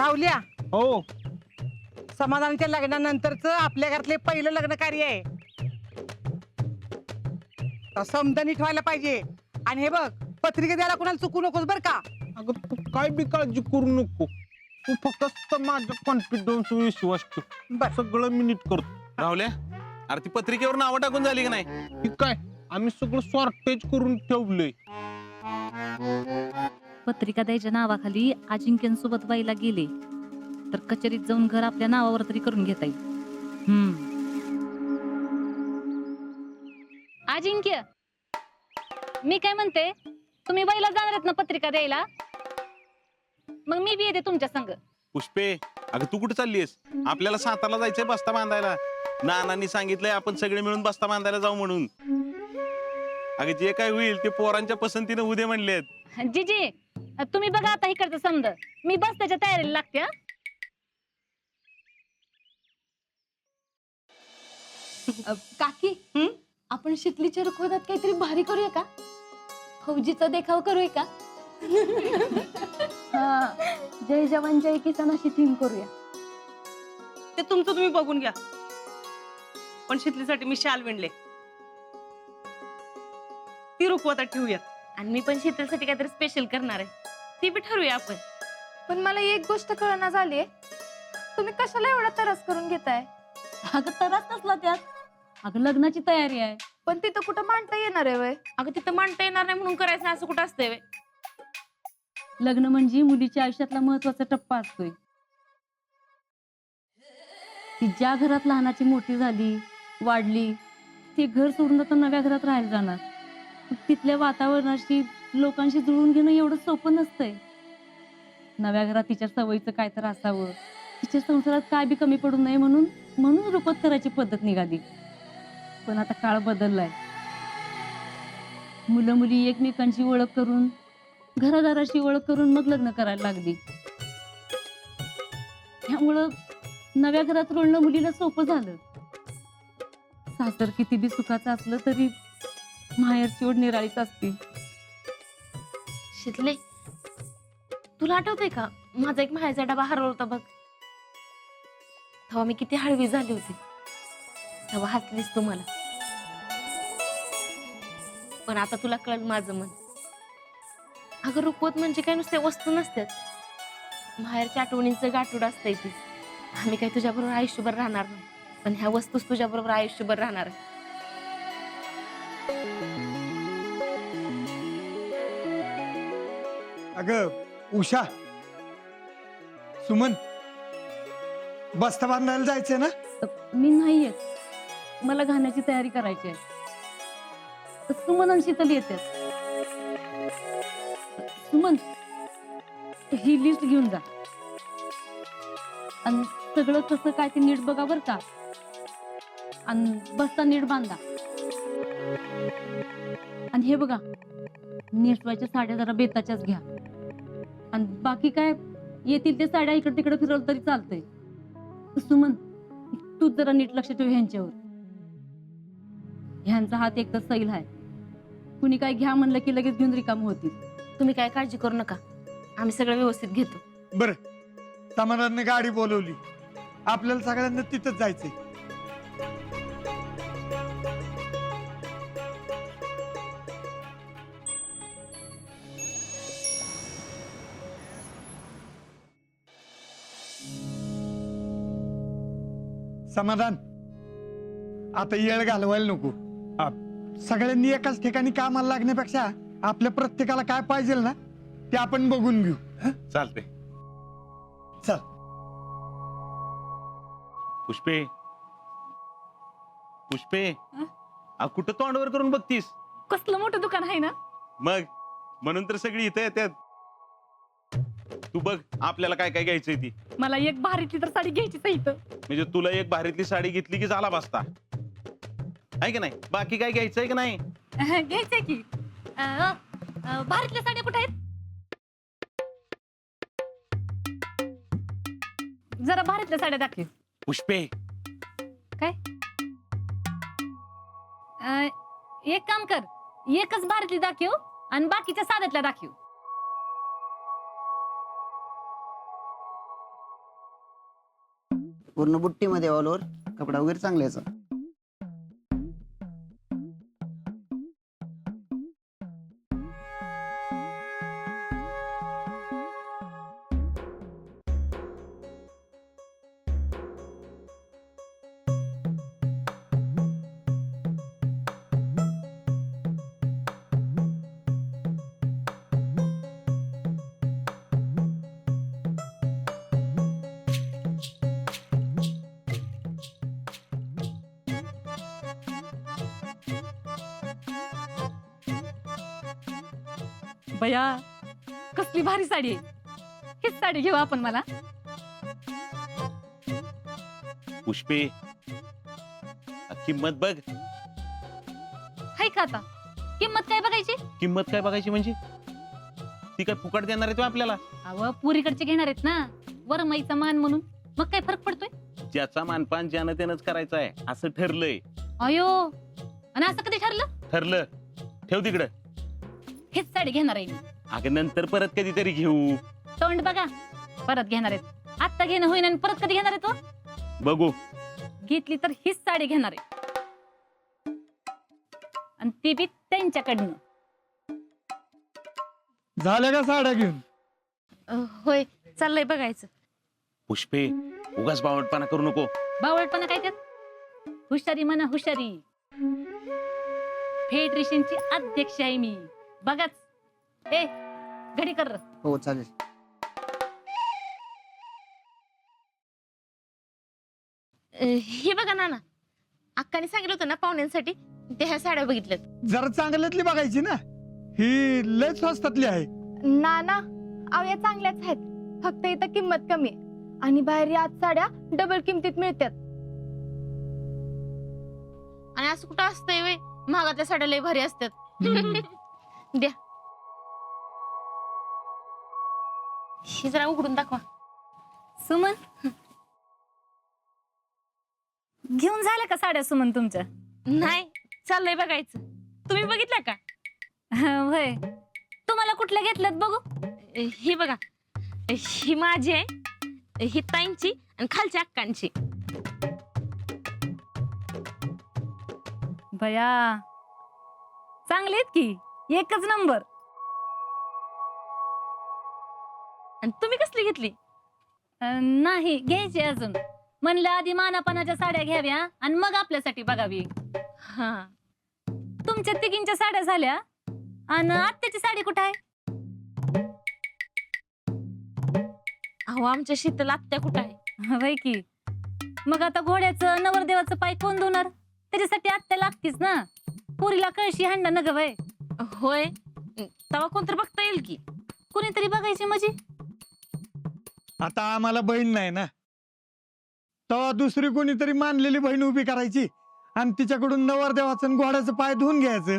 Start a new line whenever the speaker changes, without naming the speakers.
राहुल्या,
हो.
समाधानाच्या लग्नानंतरच आपल्या घरातले पहिलं लग्न कार्य आहे. समदनीत व्हायला पाहिजे. आणि हे बघ, पत्रिका द्यायला कोणाला चुकू नकोस बर का.
अगं तू काय बी काळजी करू नको. तू फक्त माझ्या कॉन्फिडन्स विश्वास ठेव.
बर.
सगळं मी नीट करतो.
राहुल्या, अरे ती पत्रिकेवर नावं टाकून झाली का नाही?
की काय आम्ही सगळं सॉर्टेज करून ठेवलंय.
पत्रिका द्यायच्या नावाखाली अजिंक्यांसोबत व्हायला गेले तर कचेरीत जाऊन घर आपल्या नावावर तरी करून घेता येईल. अजिंक्य, मी काय म्हणते, तुम्ही बाईला जाणार आहेत ना पत्रिका द्यायला? मग मी बी येते तुमच्या संग.
पुष्पे, अगं तू कुठे चाललीस? आपल्याला सातारला जायचंय बस्ता बांधायला. नानांनी सांगितलंय आपण सगळे मिळून बस्ता बांधायला जाऊ म्हणून. अगं जे काय होईल ते पोरांच्या पसंतीने उद्या म्हणलेत.
जीजी, तुम्ही बघा आता इकडचं समज, मी बस त्याच्या तयारीला लागते.
काकी, आपण शिकलीच्या रुखवतात काहीतरी भारी करूया का? फौजीचा देखाव करूया का? हा, जय जवान जय किसान अशी थीम करूया.
ते तुमचं तुम्ही बघून घ्या, पण शितलीसाठी मी शाल विणले, ती रुखवतात ठेवूयात.
आणि मी पण शीतलसाठी काहीतरी स्पेशल करणार आहे, ती बी ठरवूया आपण.
पण मला एक गोष्ट कळना झालीये, तुम्ही कशाला एवढा तरस करून घेताय?
अगं तरास नसला त्यात, अगं लग्नाची तयारी आहे.
पण तिथं कुठं मांडता येणार आहे वय?
अगं तिथं मांडता येणार नाही म्हणून करायचं नाही असं कुठं असतंय व्हय?
लग्न म्हणजे मुलीच्या आयुष्यातला महत्वाचा टप्पा असतोय. ती ज्या घरात लहानाची मोठी झाली, वाढली, ते घर सोडून आता नव्या घरात राहायला जाणार. तिथल्या वातावरणाशी, लोकांशी जुळून घेणं एवढं सोपं नसतंय. नव्या घरात तिच्या सवयीचं काय तर असावं, तिच्या संसारात काय बी कमी पडू नये म्हणून रुपत करायची पद्धत निघाली. पण आता काळ बदललाय. मुलं मुली एकमेकांची ओळख करून, घरादाराशी ओळख करून मग लग्न करायला लागली. त्यामुळं नव्या घरात रुळणं मुलीला सोपं झालं. सासर किती बी सुखाचं असलं तरी माहेरची ओढ निराळीच असते.
शितले, तुला आठवतंय का माझा एक माहेरचा डबा हरवला होता बघ? तेव्हा मी किती हळवी झाली होती, तेव्हा हसलीस तू मला. पण आता तुला कळलं माझं मन. अगं रुखवत म्हणजे काय नुसते वस्तू नसतात, माहेरच्या आठवणींचं गाठोड असतंय ती. आम्ही काय तुझ्याबरोबर आयुष्यभर राहणार नाही, पण ह्या वस्तूच तुझ्याबरोबर आयुष्यभर राहणार आहे.
अगं उषा, सुमन, बस्ता बांधायला जायचंय ना?
मी नाही येत, मला घाण्याची तयारी करायची आहे. सुमन आणि शीतल येतात. सुमन, ही लिस्ट घेऊन जा आणि सगळं कसं काय ते नीट बघा बर का. आणि बस्ता नीट बांधा. आणि हे बघा, नेसवायच्या साड्या जरा बेताच्याच घ्या. आणि बाकी काय येतील ते साड्या इकडे तिकडे फिरवलं तरी चालतंय. सुमन, तू जरा नीट लक्ष ठेव ह्यांच्यावर. ह्यांचा हात एक तर सैल आहे, कुणी काय घ्या म्हणलं की लगेच घेऊन रिकाम होतील.
तुम्ही काय काळजी करू नका, आम्ही सगळं व्यवस्थित घेतो.
बर, समाधानने गाडी बोलवली, आपल्याला सगळ्यांना तिथंच जायचंय. समाधान, आता येळ घालवायला नको. सगळ्यांनी एकाच ठिकाणी कामाला लागण्यापेक्षा आपल्या प्रत्येकाला काय पाहिजे ना ते आपण बघून घेऊ.
चालते.
चल.
पुष्पे, पुष्पे, कुठं तोंडवर करून बघतीस?
कसलं मोठं दुकान आहे ना.
मग म्हणून तर सगळी इथं येतात. तू बघ आपल्याला काय काय घ्यायचंय ती.
मला एक भारीतली तर साडी घ्यायचीच आहे इथं.
म्हणजे तुला एक भारीतली साडी घेतली की झाला बसता, आहे का नाही? बाकी काय घ्यायचंय का नाही?
घ्यायचंय की. भारीतल्या साड्या कुठे आहेत? जरा भारीतल्या साड्या दाखव.
पुष्पे,
काय? एक काम कर, एकच भारीतली दाखव आणि बाकीच्या साड्यातल्या दाखव.
पूर्ण बुट्टीमध्ये ऑल ओव्हर कपडा वगैरे चांगला याचा.
बया कसली भारी साडी आहे. हीच साडी घेऊ आपण मला.
पुष्पे किंमत बघ.
हाय का आता किंमत काय बघायची.
किंमत काय बघायची म्हणजे ती काय फुकट देणार आहे तो आपल्याला.
अव पुरीकडचे घेणार आहेत ना वरमाईचा मान म्हणून. मग काय फरक पडतोय.
ज्याचा मानपान ज्यानं त्यानंच करायचा आहे असं ठरलंय.
अयो आणि असं कधी ठरलं.
ठरलं. ठेव तिकडं.
हीच साडी घेणार आहे मी.
अगं नंतर परत कधीतरी घेऊ.
तोंड बघा परत घेणार आहेत. आत्ता घेणं होईन आणि परत कधी घेणार आहे तो.
बघू.
घेतली तर हीच साडी घेणार आहे आणि ती बी त्यांच्याकडनं.
झाल्या का साड्या घेऊन.
होय चाललंय बघायचं.
पुष्पे उगाच बावटपणा करू नको.
बावळटपणा काय त्यात. हुशारी म्हणा हुशारी. फेडरेशनची अध्यक्ष आहे मी. बघाच. ए घडी कर.
हो चालेल.
हे बघा नाना अक्काने सांगितलं होतं ना पाहुण्यांसाठी ते ह्या साड्या बघितल्यात.
जरा चांगल्यातली बघायची ना. ही लय स्वस्तातली आहे.
ना ना अहो या चांगल्याच आहेत. फक्त इथं किंमत कमी आहे आणि बाहेर या साड्या डबल किमतीत मिळतात.
आणि असं कुठं असतंय वे महागातल्या साड्या लय भारी असतात. द्या हे जरा उघडून दाखवा.
सुमन घेऊन झालं का साड्या सुमन तुमच्या.
नाही चाललंय बघायचं. तुम्ही बघितलं का.
होय तुम्हाला कुठल्या घेतल्यात बघू.
ही बघा ही माझी आहे ही ताईंची आणि खालच्या अक्कांची.
भया चांगली आहेत की. एकच नंबर.
आणि तुम्ही कसली घेतली.
नाही घ्यायची अजून. म्हणलं आधी मानापानाच्या साड्या घ्याव्या आणि मग आपल्यासाठी बघावी.
हा
तुमच्या तिघींच्या साड्या झाल्या आणि आत्याची साडी कुठे आहे.
अहो आमच्या शीतल आत्या कुठं आहे.
होय की. मग आता घोड्याचं नवरदेवाचं पाय कोण धुणार. त्याच्यासाठी आत्या लागतीच ना. पुरीला कळशी हाणणं न ग वय.
होय तेव्हा कोणतरी बघता येईल की.
कुणीतरी बघायची म्हणजे.
आता आम्हाला बहीण नाही ना. तेव्हा दुसरी कोणीतरी मानलेली बहीण उभी करायची आणि तिच्याकडून नवरदेवाचं आणि घोड्याचं पाय धुवून घ्यायचं.